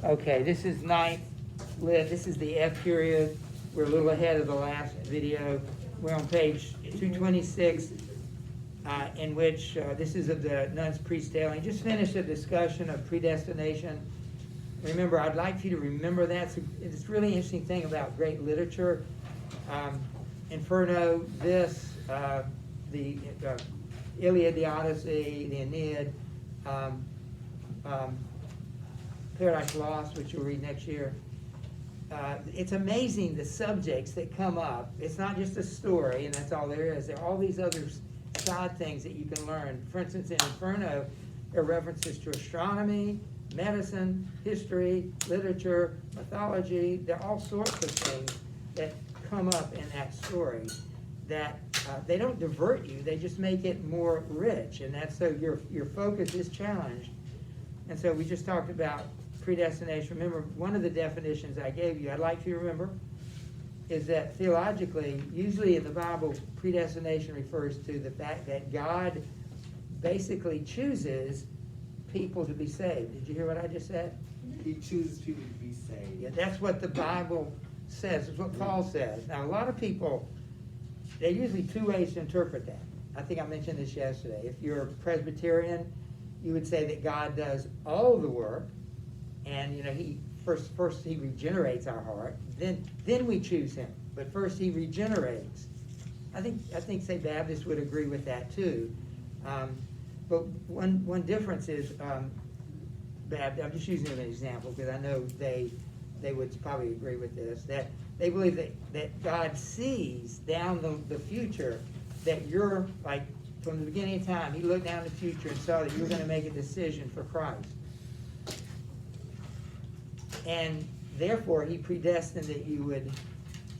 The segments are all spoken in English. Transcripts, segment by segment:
Okay, this is ninth lit. This is the F period. We're a little ahead of the last video. We're on page 226, in which this is of the Nun's Priest-Tailing. Just finished a discussion of predestination. Remember, I'd like for you to remember that. It's a really interesting thing about great literature. Inferno, this, the Iliad, the Odyssey, the Aeneid, Paradise Lost, which you'll read next year. It's amazing the subjects that come up. It's not just a story, and that's all there is. There are all these other side things that you can learn. For instance, in Inferno, there are references to astronomy, medicine, history, literature, mythology. There are all sorts of things that come up in that story that they don't divert you. They just make it more rich, and that's so your focus is challenged. And so we just talked about predestination. Remember, one of the definitions I gave you, I'd like you to remember, is that theologically, usually in the Bible, predestination refers to the fact that God basically chooses people to be saved. Did you hear what I just said? He chooses people to be saved. Yeah, that's what the Bible says. It's what Paul says. Now, a lot of people, there are usually two ways to interpret that. I think I mentioned this yesterday. If you're a Presbyterian, you would say that God does all the work, and he first he regenerates our heart, then we choose him. But first he regenerates. I think say Baptists would agree with that too. But one difference is I'm just using an example because I know they would probably agree with this, that they believe that God sees down the future, that you're like from the beginning of time, he looked down the future and saw that you were going to make a decision for Christ. And therefore, he predestined that you would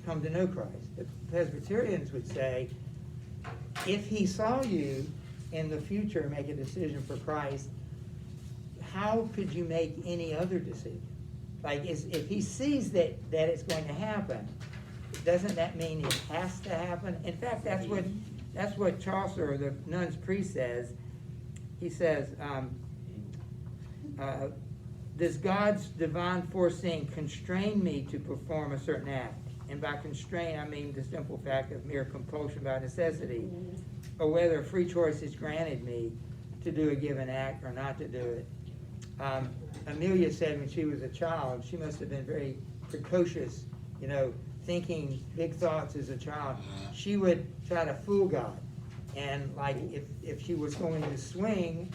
come to know Christ. The Presbyterians would say, if he saw you in the future make a decision for Christ, how could you make any other decision? Like, if he sees that it's going to happen, doesn't that mean it has to happen? In fact, that's what Chaucer, the Nun's Priest, says. He says, does God's divine foreseeing constrain me to perform a certain act? And by constrain, I mean the simple fact of mere compulsion by necessity, or whether free choice is granted me to do a given act or not to do it. Amelia said when she was a child, she must have been very precocious, thinking big thoughts as a child. She would try to fool God. And like if she was going to swing,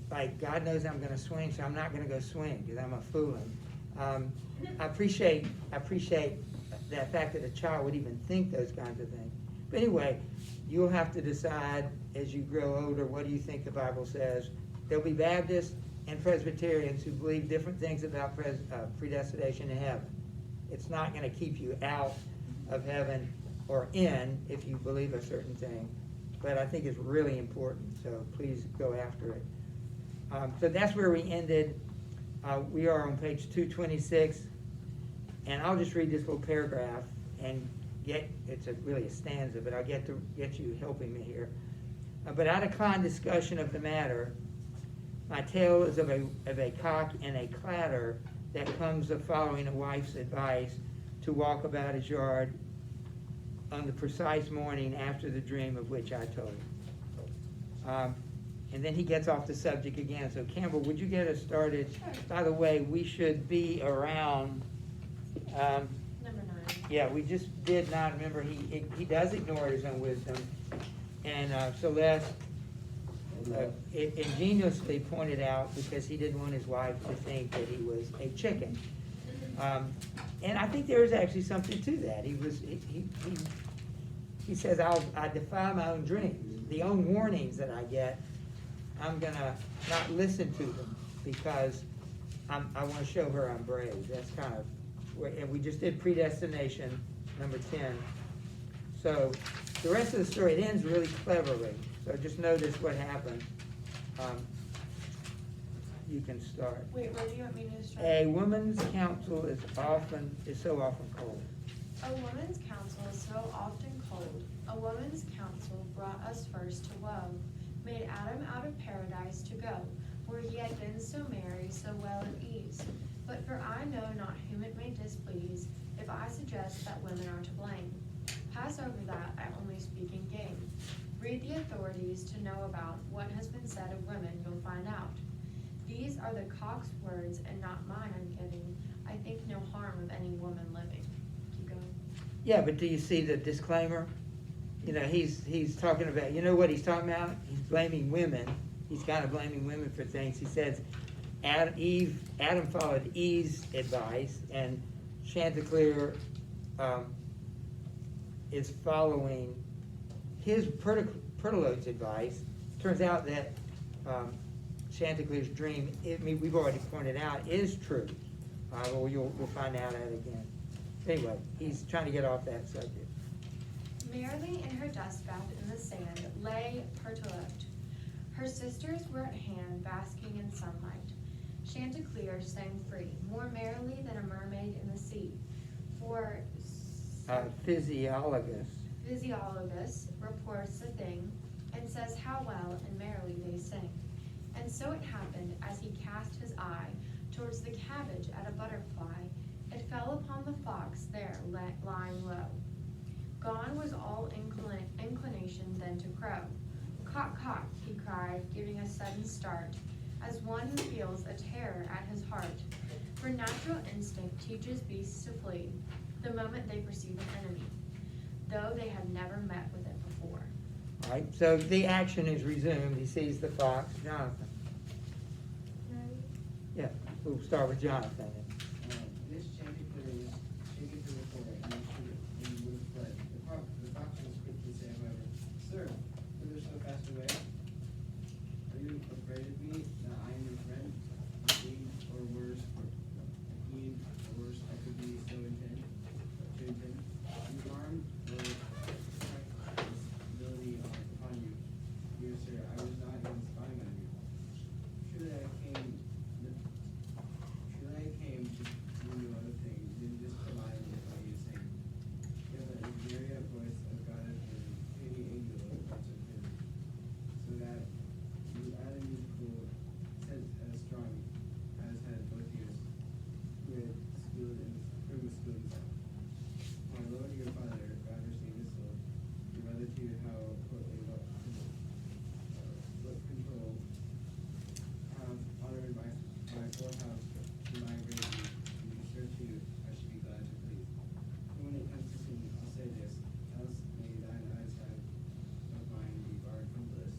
like, God knows I'm going to swing, so I'm not going to go swing because I'm a fool. I appreciate that fact that a child would even think those kinds of things. But anyway, you'll have to decide as you grow older, what do you think the Bible says? There'll be Baptists and Presbyterians who believe different things about predestination in heaven. It's not going to keep you out of heaven or in if you believe a certain thing. But I think it's really important, so please go after it. So that's where we ended. We are on page 226, and I'll just read this little paragraph and it's really a stanza, but I'll get you helping me here. But I decline discussion of the matter. My tale is of a cock and a clatter that comes of following a wife's advice to walk about his yard on the precise morning after the dream of which I told. And then he gets off the subject again. So Campbell, would you get us started? Sure. By the way, we should be around. Number 9. Yeah, we just did not remember. He does ignore his own wisdom, and Celeste ingeniously pointed out because he didn't want his wife to think that he was a chicken. And I think there is actually something to that. He says, I defy my own dreams, the own warnings that I get. I'm gonna not listen to them because I want to show her I'm brave. That's kind of and we just did predestination, number 10. So the rest of the story, it ends really cleverly. So just notice what happened. You can start. Wait, where do you want me to start? A woman's counsel is so often cold. A woman's counsel is so often cold. A woman's counsel brought us first to woe, made Adam out of paradise to go. for he had been so merry, so well at ease. But for I know not whom it may displease, if I suggest that women are to blame. Pass over that, I only speak in game. Read the authorities to know about what has been said of women, you'll find out. These are the cock's words, and not mine I'm giving. I think no harm of any woman living. Keep going. Yeah, but do you see the disclaimer? You know, he's talking about, you know what he's talking about? He's blaming women. He's kind of blaming women for things. He says Adam followed Eve's advice, and Chanticleer is following his Pertolote's advice. Turns out that Chanticleer's dream, we've already pointed out, is true. Well, we'll find out that again. Anyway, he's trying to get off that subject. Merrily in her dust bath in the sand lay Pertolote. Her sisters were at hand, basking in sunlight. Chanticleer sang free, more merrily than a mermaid in the sea. For Physiologus. Physiologus reports the thing, and says how well and merrily they sing. And so it happened, as he cast his eye towards the cabbage at a butterfly, it fell upon the fox there lying low. Gone was all inclination then to crow. Cock, cock, he cried, giving a sudden start, as one who feels a terror at his heart. For natural instinct teaches beasts to flee the moment they perceive an enemy, though they have never met with it before. Right, so the action is resumed. He sees the fox. Jonathan. Yeah, we'll start with Jonathan. This Chanticleer was shaken to the core, and he would have fled. The fox was quick to say, however, "Sir, whither so fast away? Are you afraid of me, that I am your friend? Indeed, or worse, I could be so intent. You harm or responsibility upon you. Dear sir, I was not even spying on you. Surely I came to do no other thing than just to lie with what you sing. You have the myriad voice of God has been, any angel of parts of him, so that you add a musical sense as strong as had both ears, who was schooled in sound. My Lord your Father, God received his soul, your mother to you how courtly what control have honored my full house to my great need, and be sure to I should be glad to please. And when it comes to singing, I'll say this, else may thine eyes have of mine be barred from bliss.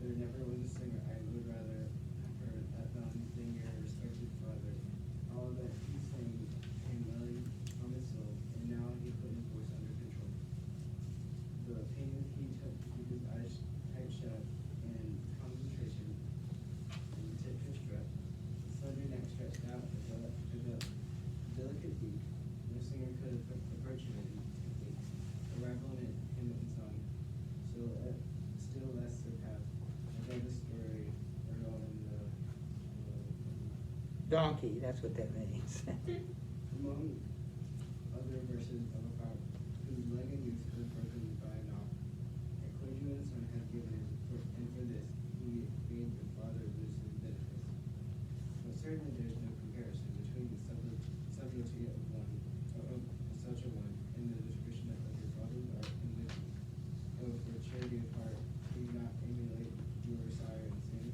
There never was a singer I would rather have heard at none than your respected father. All that he sang came welling from his soul, and now he put his voice under control. The pains he took to keep his eyes tight shut and concentration and tip to strut, the slender neck stretched out as a delicate beak. No singer could approach him in technique, a rival in hymn and song, still less surpassed. I read the story early in the Donkey, that's what that means. among other verses of a fowl whose leg and youth was broken by a knock. A clergyman's son had given him, and for this he made the father lose his benefits. But certainly there is no comparison between the subtlety of such a one and the description of your father's art and wisdom. Oh, for charity of heart, do you not emulate your sire in sin?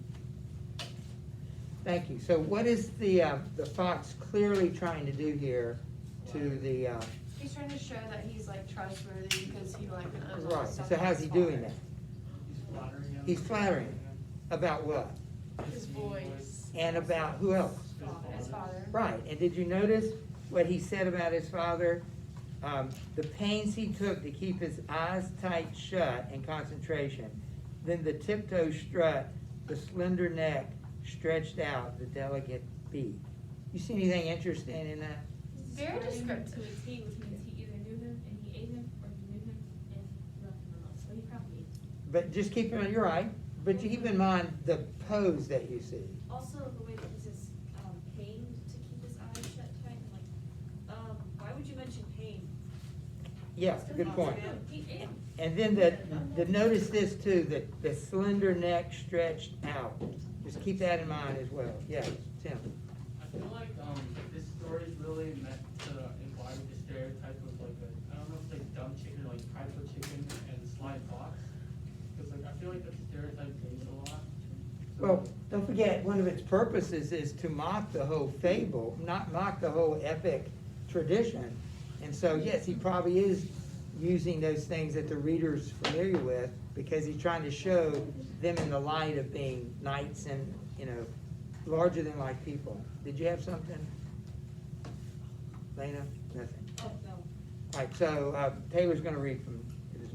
Thank you. So what is the fox clearly trying to do here to the, He's trying to show that he's like trustworthy because he like knows all right, the stuff. so how's he doing that? He's flattering him. He's flattering him. About what? His voice. And about who else? His father. Right, and did you notice what he said about his father? The pains he took to keep his eyes tight shut and concentration, then the tiptoe strut, the slender neck stretched out, the delicate beak. You see anything interesting in that? Very descriptive. To a T, which means he either knew him and he ate him, or he knew him and he left him alone. So he probably ate him. But just keep in mind, you're right, but you keep in mind the pose that you see. Also, the way that he says pain to keep his eyes shut tight, I'm like, why would you mention pain? Yeah, It's 'cause good he point. ate him. He ate him. And then the notice this too, that the slender neck stretched out. Just keep that in mind as well. Yes, Tim? I feel like, this story is really meant to embody the stereotype of like I don't know if it's like dumb chicken or like prideful chicken and sly fox. Cause like, I feel like that stereotype pays a lot. So- Well, don't forget, one of its purposes is to mock the whole fable, not mock the whole epic tradition. And so, yes, he probably is using those things that the reader's familiar with, because he's trying to show them in the light of being knights and, larger than life people. Did you have something? Lena? Nothing. Oh, no. All right, so Taylor's gonna read from his.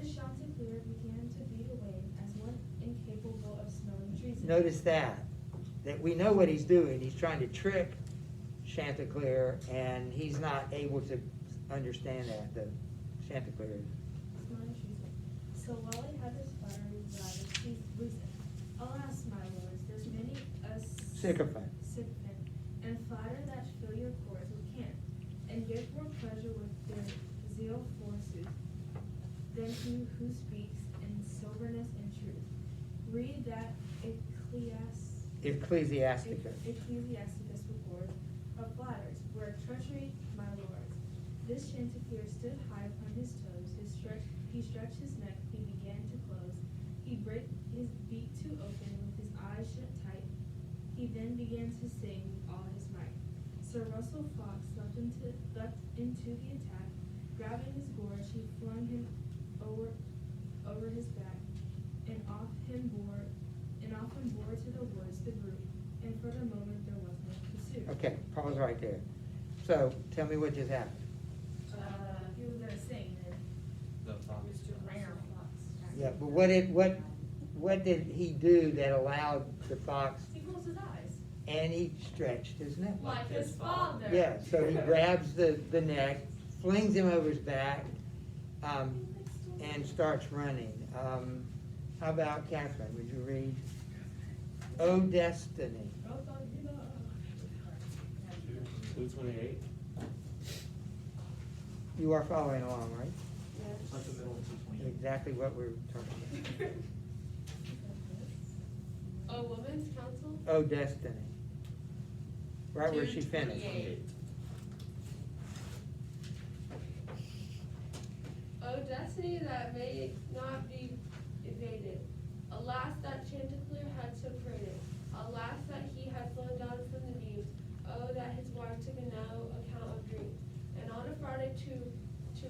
His Chanticleer began to beat away as one incapable of smelling treason. Notice that we know what he's doing. He's trying to trick Chanticleer, and he's not able to understand that, the Chanticleer. Smelling treason. So while he had his flattery desire to lose it, alas, my lords, there's many a Sycophant. sycophant, and flatter that fill your courts with cant, and give more pleasure with their zeal forsooth, than he who speaks in soberness and truth. Read that Ecclesiasticus. Ecclesiasticus report of flatters, where treachery, my lords. This Chanticleer stood high upon his toes, he stretched his neck, he began to close. He brake his beak to open with his eyes shut tight. He then began to sing with all his might. Sir Russell Fox leapt into the attack. Grabbing his gorge, he flung him over his back, and off him bore to the woods the group, and for the moment there was no pursuit. Okay, pause right there. So, tell me what just happened. He was gonna sing, and The fox. Mr. Rare Fox. Yeah, but what did he do that allowed the fox, He closed his eyes. and he stretched his neck? Like his father. Yeah, so he grabs the neck, flings him over his back, and starts running. How about Catherine, would you read? O Destiny. 228. You are following along, right? It's like the middle of 228. Exactly what we're talking A woman's counsel? about. O Destiny. Right where she finished. 228. O destiny that may not be evaded. Alas, that Chanticleer had so prated. Alas, that he had flown down from the beams. Oh, that his wife took no account of dreams. And on a Friday to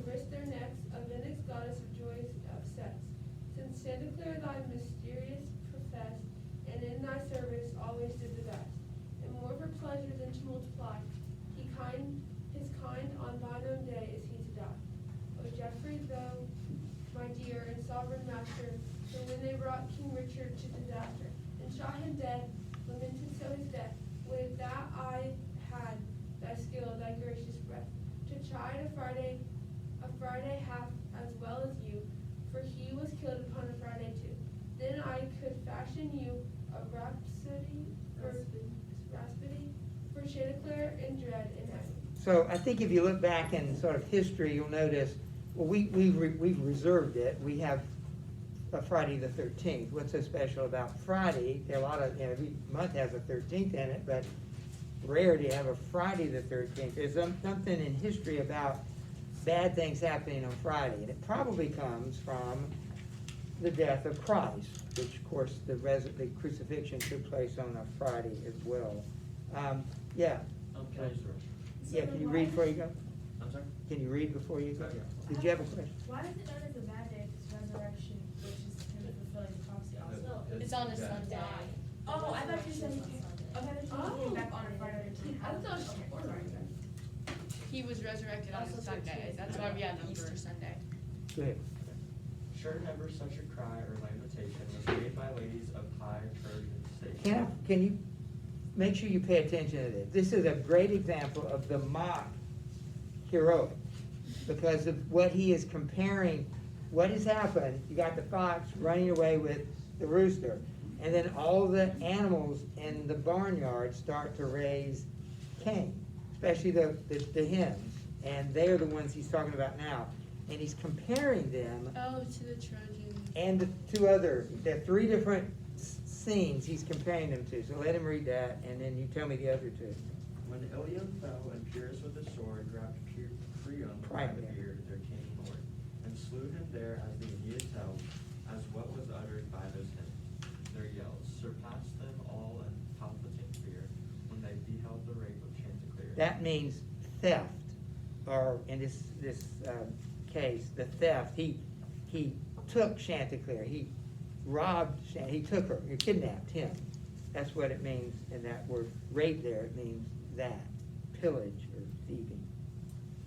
risk their necks, a Vinix goddess of joys of sex. Since Chanticleer thy mysterious profess, and in thy service always did the best. And more for pleasure than to multiply, his kind on thine own day is he to die. O Geoffrey, though, my dear and sovereign master, for when they brought King Richard to disaster, and shot him dead, lamented so his death, would that I had thy skill, thy gracious breath, to chide a Friday half as well as you, for he was killed upon a Friday too. Then I could fashion you a rhapsody for Chanticleer in dread and agony. So I think if you look back in sort of history, you'll notice, well, we've reserved it. We have a Friday the 13th. What's so special about Friday? There are a lot of, every month has a 13th in it, but rare to have a Friday the 13th. There's something in history about bad things happening on Friday, and it probably comes from the death of Christ, which of course the crucifixion took place on a Friday as well. Yeah. Can I just Yeah, can you read before you go? I'm sorry? Can you read before you go? Yeah. Did you have a question? Why is it known as a bad day if it's resurrection, which is him fulfilling prophecy also? It's on a yeah. Sunday. Oh, I thought you said he came back on a Friday the 13th. I thought it was Okay, before sorry. He was resurrected on a Sunday, that's why we had Easter Sunday. Go ahead. Sure never such a cry or lamentation was made by ladies of high Persian station. Can you make sure you pay attention to this? This is a great example of the mock heroic, because of what he is comparing. What has happened? You got the fox running away with the rooster, and then all the animals in the barnyard start to raise Cain, especially the hens, and they're the ones he's talking about now. And he's comparing them Oh, to the Trojans. and the two other, there are three different scenes he's comparing them to, so let him read that, and then you tell me the other two. When Ilium fell, and Pyrrhus with the sword grabbed Priam by the beard, their king and lord, and slew him there as the Aeneid tells, as what was uttered by those hymns. Their yells surpassed them all in palpitant fear, when they beheld the rape of Chanticleer. That means theft, or in this case, the theft. He took Chanticleer. He robbed. He took her. He kidnapped him. That's what it means in that word rape. There, it means that pillage or thieving.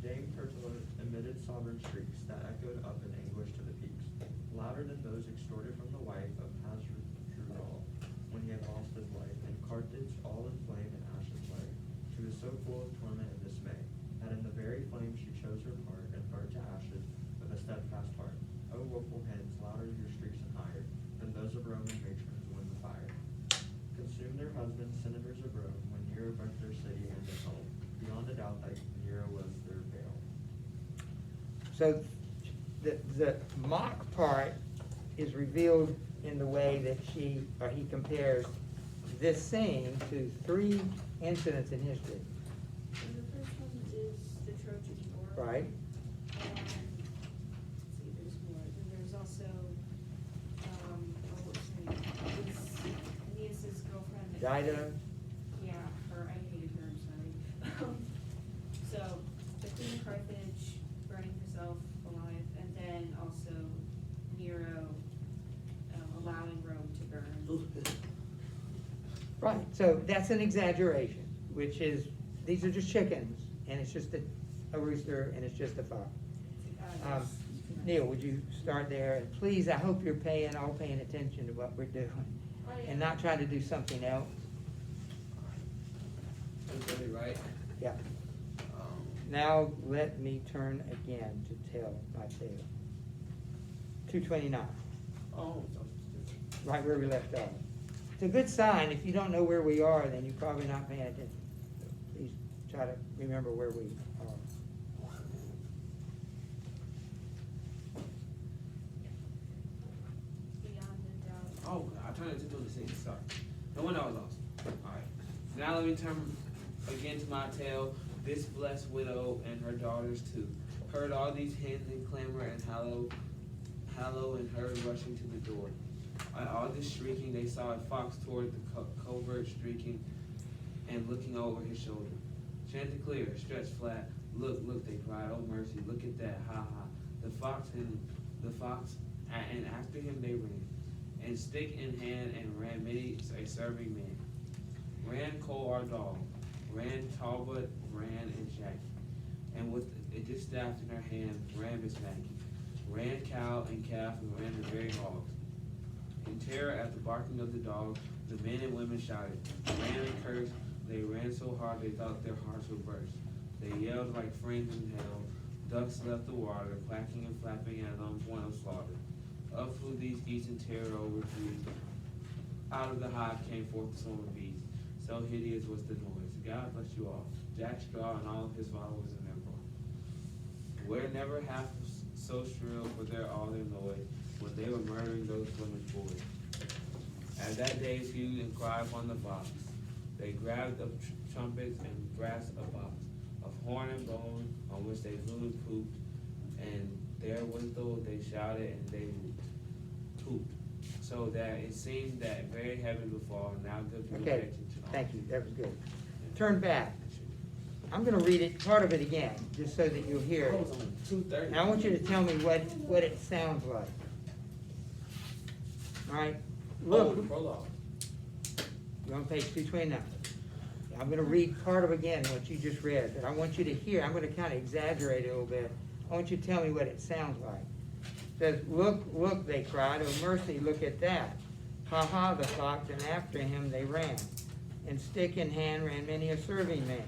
Dame Turtilla emitted sovereign shrieks that echoed up in anguish to the peaks, louder than those extorted from the wife of Hasdrubal when he had lost his life, and Carthage all in flame and ashes lay. She was so full of torment and dismay, that in the very flame she chose her part, and burned to ashes with a steadfast heart. O woeful hens, louder your shrieks and higher, than those of Roman matrons when the fire consumed their husbands, senators of Rome, when Nero burnt their city and their home. Beyond a doubt that Nero was their veil. So the mock part is revealed in the way that he compares this scene to 3 incidents in history, And the first one is the Trojan War. right? And, let's see, there's more, then there's also, what's her name? It's Aeneas's girlfriend. Dido. Yeah, her, I hated her, I'm sorry. So, the Queen of Carthage burning herself alive, and then also Nero, allowing Rome to burn. Right, so that's an exaggeration, which is, these are just chickens, and it's just a rooster, and it's just a fox. Yes. Neil, would you start there? And please, I hope you're all paying attention to what we're doing, and not trying to do something else. Everybody right? Yeah. Now, let me turn again to tell my tale. 229, Oh, right where we left off. It's a good sign. If you don't know where we are, then you're probably not paying attention. Please try to remember where we are. Beyond the doubt. Oh, I turned it to the scene, sorry. No one was lost. Alright. Now let me turn again to my tale. This blessed widow and her daughters too heard all these hens and clamor and hallow and heard rushing to the door. At all this shrieking, they saw a fox toward the covert streaking and looking over his shoulder. Chanticleer, stretched flat. Look, look, they cried. Oh mercy, look at that, ha ha. The fox, and after him they ran. And stick in hand and ran many a serving man. Ran Cole our dog, ran Talbot, ran and Shaggy. And with a distaff in her hand ran Miss Maggie. Ran cow and calf and ran the very hogs. In terror at the barking of the dog, the men and women shouted, ran and cursed. They ran so hard they thought their hearts would burst. They yelled like friends in hell. Ducks left the water, quacking and flapping at on point of slaughter. Up flew these geese in terror over trees. Out of the hive came forth the swarm of bees. So hideous was the noise. God bless you all. Jack Straw and all of his followers in their brought. Where never half so shrill for all their noise when they were murdering those Flemish boys. As that day's hue and cry upon the fox, they grabbed up trumpets and brass a box of horn and bone on which they flew and pooped, and therewithal they shouted and they pooped. So that it seems that very heaven will fall. Now good people Okay, thank you, that was good. Turn back. I'm gonna read it, part of it again, just so that you'll hear Oh, it. it's only 2:30. Now I want you to tell me what it sounds like. All right, Oh, look, the prologue. you're on page 229. I'm gonna read part of again what you just read, but I want you to hear, I'm gonna kinda exaggerate it a little bit. I want you to tell me what it sounds like. It says, look, look, they cried, oh mercy, look at that. Ha ha, the fox, and after him they ran. And stick in hand ran many a serving man.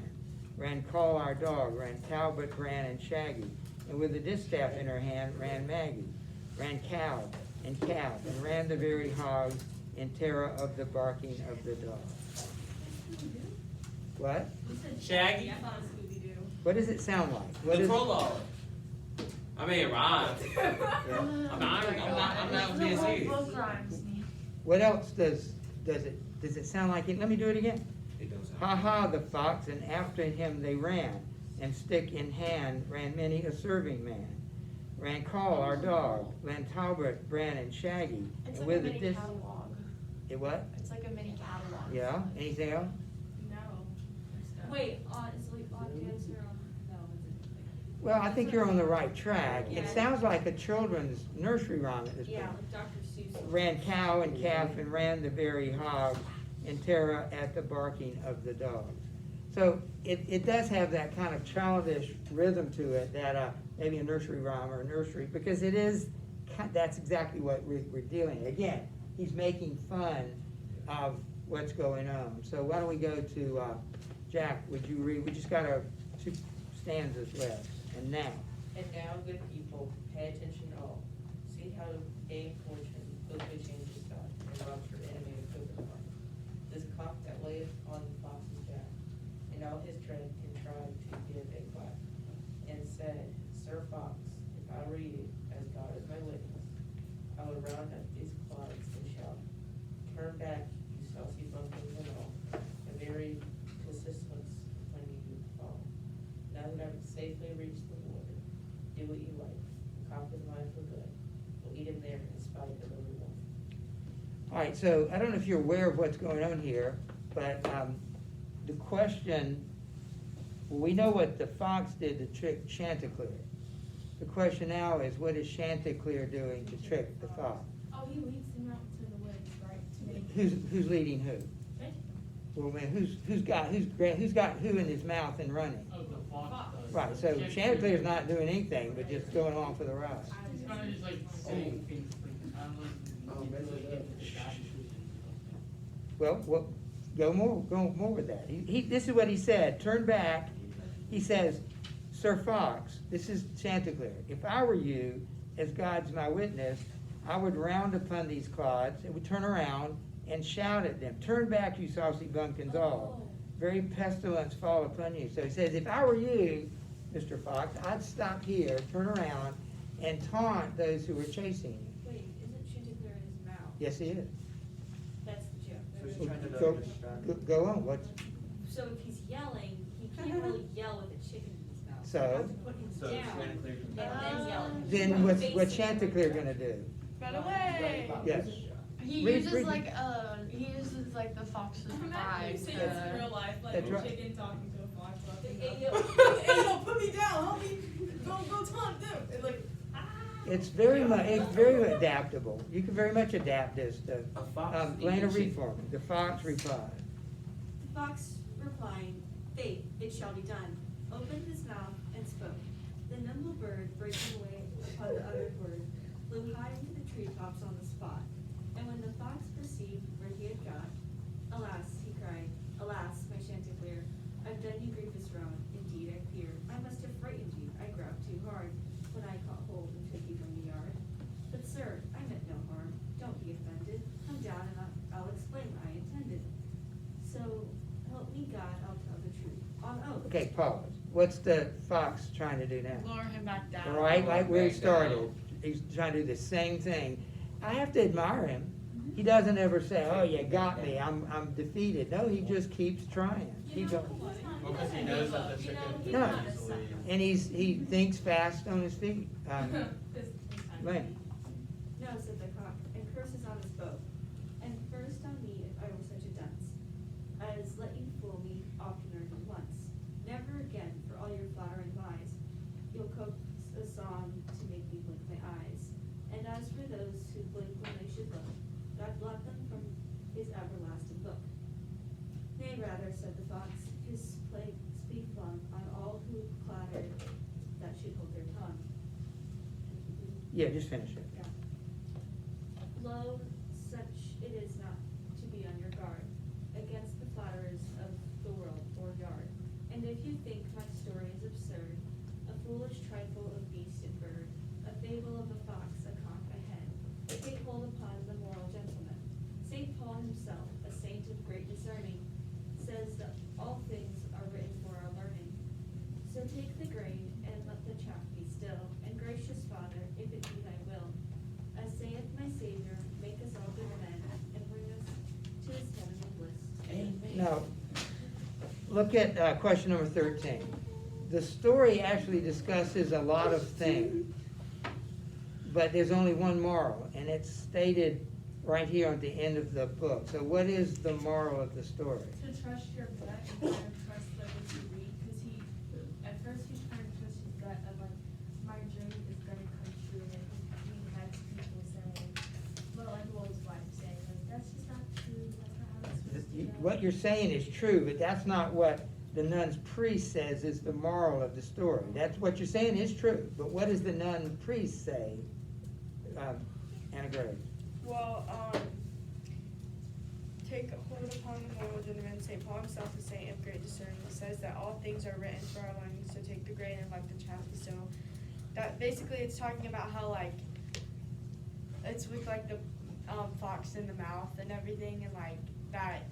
Ran Call our dog, ran Talbot, ran and Shaggy. And with a distaff in her hand ran Maggie. Ran cow and calf, and ran the very hog in terror of the barking of the dog. What? Shaggy? I thought it was Scooby-Doo. What does it sound like? What The is prologue. I mean, it rhymes. yeah. I'm not being serious. What else does does it sound like it? Let me do it again. It does. Ha ha, the fox, and after him they ran, and stick in hand ran many a serving man. Ran Call, our dog, ran Talbot, Bran, and Shaggy. It's and like a with mini this, catalog. it what? It's like a mini catalog. Yeah, anything else? No. Wait, is like on cancer on, no, is it? Well, I think you're on the right track. It Yeah. sounds like a children's nursery rhyme at this Yeah, point. like Dr. Seuss. Ran cow and calf and ran the very hog, and terror at the barking of the dogs. So it does have that kind of childish rhythm to it that maybe a nursery rhyme or a nursery, because it is, that's exactly what we're dealing. Again, he's making fun of what's going on. So why don't we go to, Jack, would you read, we just got our 2 stanzas left, and now. And now, good people, pay attention all. See how to gain fortune quickly changes God, and robs your enemy of coconut heart. This cock that layeth on the fox's jack, and all his dread contrived to give a quack, and said, Sir Fox, if I were you, as God is my witness, I would round up these clods and shout, turn back, you saucy bumpkins and all, and very persistence when you fall. Now that I've safely reached the water, do what you like. The cock is mine for good. We'll eat him there in spite of everyone. All right, so I don't know if you're aware of what's going on here, but the question, we know what the fox did to trick Chanticleer. The question now is, what is Chanticleer doing to trick the fox? Oh, he leads him out to the woods, right? To make Who's leading who? Well, man, who's got who in his mouth and running? Oh, the fox does. Right, so Chanticleer's not doing anything, but just going along for the ride. He's kind of just like saying things, like, I don't know, if you really get into the back. Well, go more with that. This is what he said, turn back, he says, Sir Fox, this is Chanticleer, if I were you, as God's my witness, I would round upon these clods, and would turn around and shout at them, turn back, you saucy bumpkins all, very pestilence fall upon you. So he says, if I were you, Mr. Fox, I'd stop here, turn around, and taunt those who were chasing you. Wait, isn't Chanticleer in his mouth? Yes, he is. That's the joke. So he's trying to Go, distract. go on, what's, So if he's yelling, he can't really yell with a chicken in his mouth. So? You have to put him So down Chanticleer can- and then yell at him. then what's Face him. Chanticleer gonna do? Run away. Yes. He Read- uses read- like the fox's pride It's in real to. life, like That's a right. chicken talking to a fox. Talking Hey, about, hey, yo, put me down, help me, go taunt them. And like, It's very adaptable. You can very much adapt this to, A fox. Lena, read for me. The fox replied. The fox replying, Faith, it shall be done, opened his mouth and spoke. The nimble bird, breaking away upon the uttered word, flew high into the treetops on the spot. And when the fox perceived where he had got, alas, he cried, alas, my Chanticleer, I've done you grievous wrong, indeed I fear. I must have frightened you, I grabbed too hard, when I caught hold and took you from the yard. But sir, I meant no harm, don't be offended, come down and I'll explain what I intended. So, help me God, I'll tell the truth, on oath. Okay, pause. What's the fox trying to do now? lower him back down. Right, like where he Back started. down. He's trying to do the same thing. I have to admire him. He doesn't ever say, oh, you got me, I'm defeated. No, he just keeps trying. Keep going. Because he knows that the chicken he's No. not a easily. And he thinks fast on his feet. Lane. No, said the cock, and curses on his bow. And first on me if I were such a dunce, as let you fool me oftener than once. Never again, for all your flattering lies, you'll coax a song to make me blink my eyes. And as for those who blink when they should look, God blot them from his everlasting book. Nay, rather, said the fox, his plague speak flung on all who clattered that should hold their tongue. Yeah, just finish it. Lo, such it is not to be on your guard against the flatterers of the world or yard. And if you think my story is absurd, a foolish trifle of beast and bird, a fable of a fox, a cock, a hen, take hold upon the moral gentleman. St. Paul himself, a saint of great discerning, says that all things are written for our learning. So take the grain and let the chaff be still, and gracious Father, if it be thy will, as saith my Savior, make a look at question number 13. The story actually discusses a lot of things, but there's only one moral, and it's stated right here at the end of the book. So what is the moral of the story? To trust your gut and kind of trust like what you read, because at first he's trying to trust his gut of like, my dream is gonna come true, and he has people saying, well, like what was his wife saying, like, that's just not true, that's not how it's supposed to go. What you're saying is true, but that's not what the nun's priest says is the moral of the story. That's what you're saying is true, but what does the nun priest say, Anna Grace? Well, take hold upon the moral judgment. St. Paul himself, a saint of great discernment, says that all things are written for our learning, so take the grain and like the chaff. So that basically it's talking about how like it's with like the fox in the mouth and everything, and like that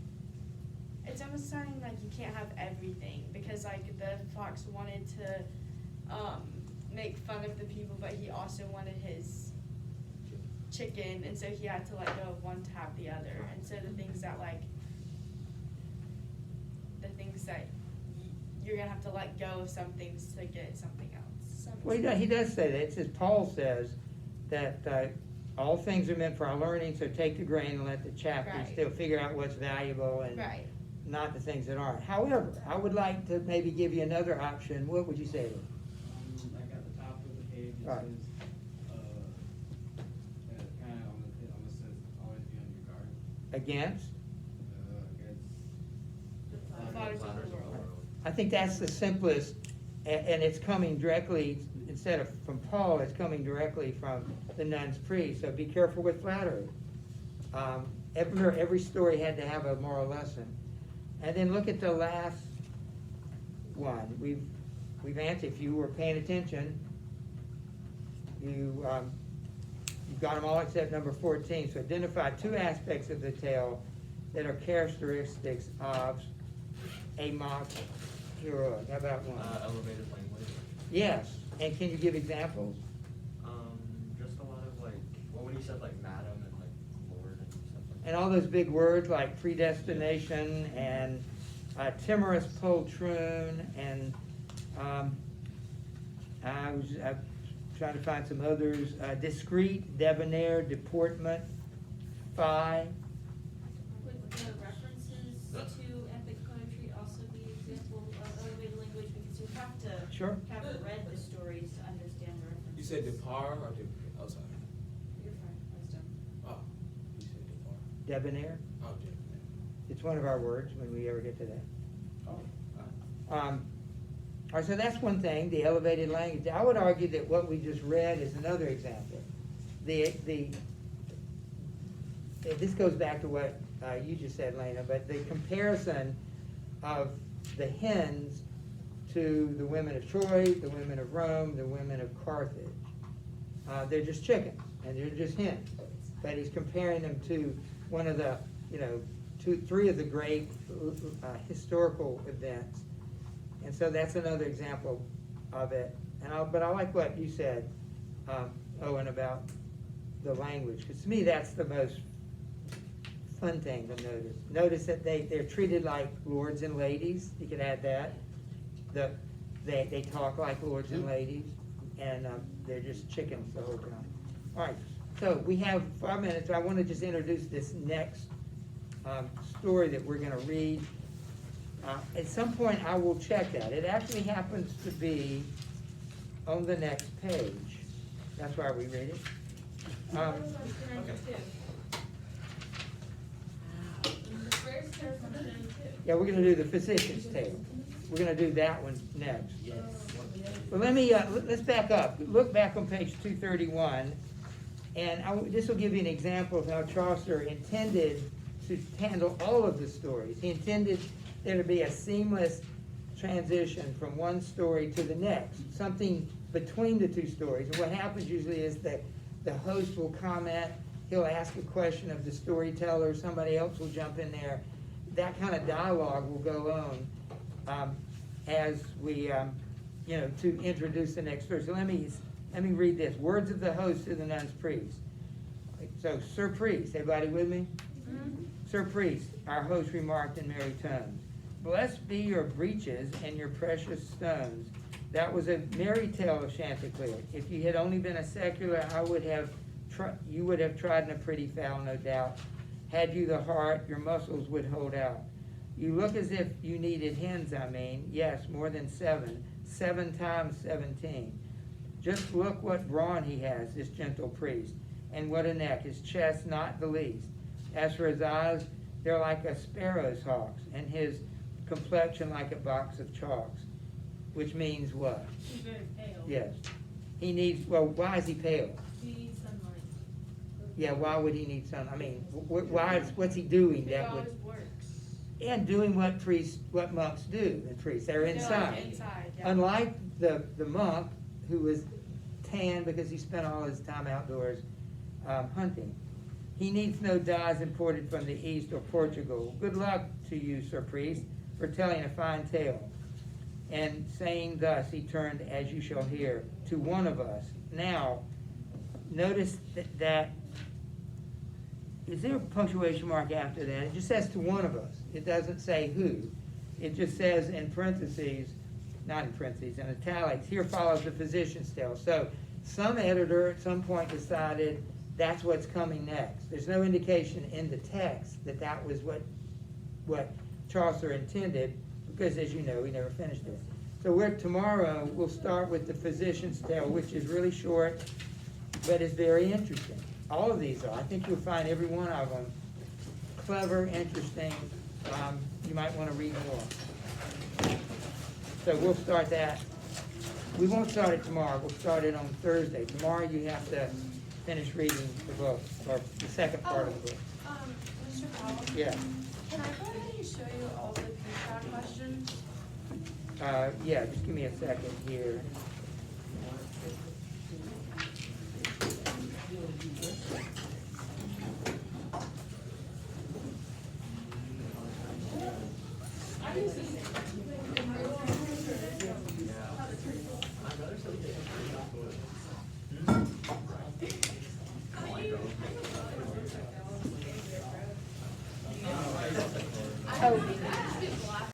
it's almost saying like you can't have everything, because like the fox wanted to make fun of the people, but he also wanted his chicken, and so he had to let go of one to have the other. And so the things that you're gonna have to let go of some things to get something else. Well, he does say that. It says, Paul says that all things are meant for our learning, so take the grain and let the chaff be Right. still. Figure out what's valuable and Right. not the things that aren't. However, I would like to maybe give you another option. What would you say? Like at the top of the page, it Right. says, that kind of almost says, always be on your guard, Against? The fathers of the world. I think that's the simplest, and it's coming directly, instead of from Paul, it's coming directly from the nun's priest, so be careful with flattery. Every story had to have a moral lesson. And then look at the last one. We've answered, if you were paying attention, you've got them all except number 14. So identify two aspects of the tale that are characteristics of a mock heroic. How about one? Elevated language. Yes, and can you give examples? Just a lot of like, well, when you said like madam and like lord and stuff like that. And all those big words like predestination and timorous poltroon, and I was trying to find some others, discreet, debonair, deportment, phi. Would the references to epic poetry also be example of elevated language, because you have to Sure. have read the stories to understand the references? You said depar or oh, sorry. You're fine, wisdom. Oh, you said depar. Debonair. Oh, depar. It's one of our words when we ever get to that. Oh, All right, so that's one thing, the elevated language. I would argue that what we just read is another example. This goes back to what you just said, Lena, but the comparison of the hens to the women of Troy, the women of Rome, the women of Carthage. They're just chickens, and they're just hens. But he's comparing them to one of the, three of the great historical events. And so that's another example of it. But I like what you said, Owen, about the language, because to me that's the most fun thing to notice. Notice that they're treated like lords and ladies. You could add that. They talk like lords and ladies, and they're just chickens the whole time. All right, so we have 5 minutes. I want to just introduce this next story that we're going to read. At some point, I will check that. It actually happens to be on the next page. That's why we read it. Yeah, we're gonna do the physician's tale. We're gonna do that one next. But let me, let's back up. Look back on page 231, and this will give you an example of how Chaucer intended to handle all of the stories. He intended there to be a seamless transition from one story to the next, something between the two stories. And what happens usually is that the host will comment, he'll ask a question of the storyteller, somebody else will jump in there. That kind of dialogue will go on as we, to introduce the next story. So let me read this. Words of the host to the nun's priest. So, Sir Priest, everybody with me? Mm-hmm. Sir Priest, our host remarked in merry tones, Blessed be your breeches and your precious stones. That was a merry tale of Chanticleer. If you had only been a secular, you would have trodden a pretty foul, no doubt. Had you the heart, your muscles would hold out. You look as if you needed hens, I mean. Yes, more than 7. 7 times 17. Just look what brawn he has, this gentle priest. And what a neck, his chest not the least. As for his eyes, they're like a sparrow's hawks, and his complexion like a box of chalks. Which means what? He's very pale. Yes. He needs, well, why is he pale? He needs sunlight. Yeah, why would he need sun? I mean, what's he doing He that would? always works. And doing what monks do, and priests, they're They're, like, inside. inside, yeah. Unlike the monk who was tan because he spent all his time outdoors hunting. He needs no dyes imported from the East or Portugal. Good luck to you, Sir Priest, for telling a fine tale. And saying thus, he turned, as you shall hear, to one of us. Now, notice that, is there a punctuation mark after that? It just says to one of us. It doesn't say who. It just says in parentheses, not in parentheses, in italics, here follows the physician's tale. So some editor at some point decided that's what's coming next. There's no indication in the text that that was what Chaucer intended, because as you know, he never finished it. So tomorrow we'll start with the physician's tale, which is really short, but is very interesting. All of these are. I think you'll find every one of them clever, interesting. You might want to read more. So we'll start that. We won't start it tomorrow. We'll start it on Thursday. Tomorrow you have to finish reading the book, or the second part of the book. Mr. Powell, Yeah. can I go ahead and show you all the PSAT questions? Yeah, just give me a second here. I used to